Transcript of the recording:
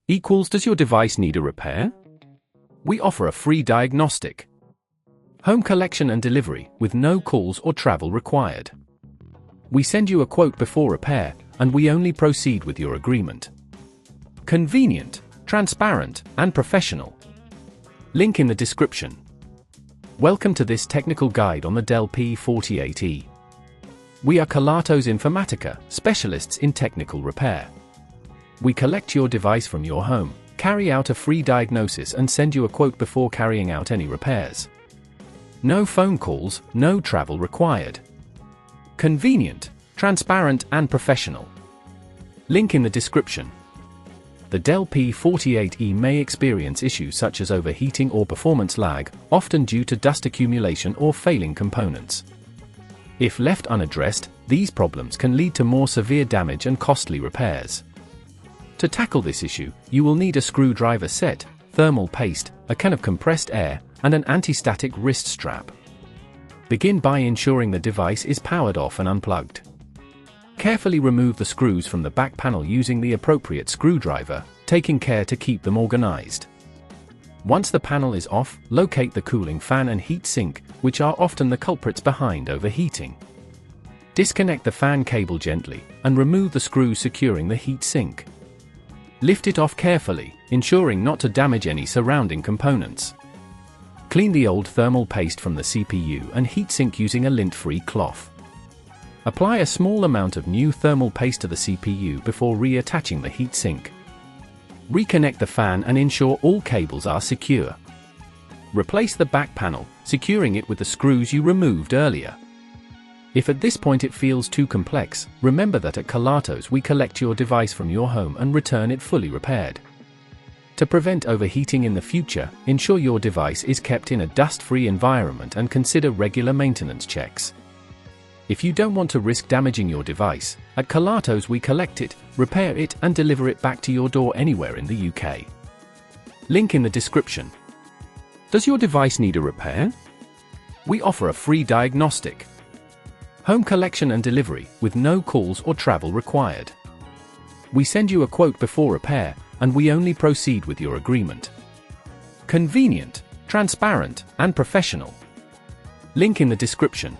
equals does your device need a repair? We offer a free diagnostic. Home collection and delivery with no calls or travel required. We send you a quote before repair, and we only proceed with your agreement. Convenient, transparent, and professional. Link in the description. Welcome to this technical guide on the Dell P48E. We are Kelatos Informatica, specialists in technical repair. We collect your device from your home, carry out a free diagnosis and send you a quote before carrying out any repairs. No phone calls, no travel required. Convenient, transparent and professional. Link in the description. The Dell P48E may experience issues such as overheating or performance lag, often due to dust accumulation or failing components. If left unaddressed, these problems can lead to more severe damage and costly repairs. To tackle this issue, you will need a screwdriver set, thermal paste, a can of compressed air, and an anti-static wrist strap. Begin by ensuring the device is powered off and unplugged. Carefully remove the screws from the back panel using the appropriate screwdriver, taking care to keep them organized. Once the panel is off, locate the cooling fan and heat sink, which are often the culprits behind overheating. Disconnect the fan cable gently, and remove the screws securing the heat sink. Lift it off carefully, ensuring not to damage any surrounding components. Clean the old thermal paste from the CPU and heatsink using a lint-free cloth. Apply a small amount of new thermal paste to the CPU before reattaching the heatsink. Reconnect the fan and ensure all cables are secure. Replace the back panel, securing it with the screws you removed earlier. If at this point it feels too complex, remember that at Kelatos we collect your device from your home and return it fully repaired. To prevent overheating in the future, ensure your device is kept in a dust-free environment and consider regular maintenance checks. If you don't want to risk damaging your device, at Kelatos we collect it, repair it and deliver it back to your door anywhere in the UK. Link in the description. Does your device need a repair? We offer a free diagnostic. Home collection and delivery with no calls or travel required. We send you a quote before repair, and we only proceed with your agreement. Convenient, transparent, and professional. Link in the description.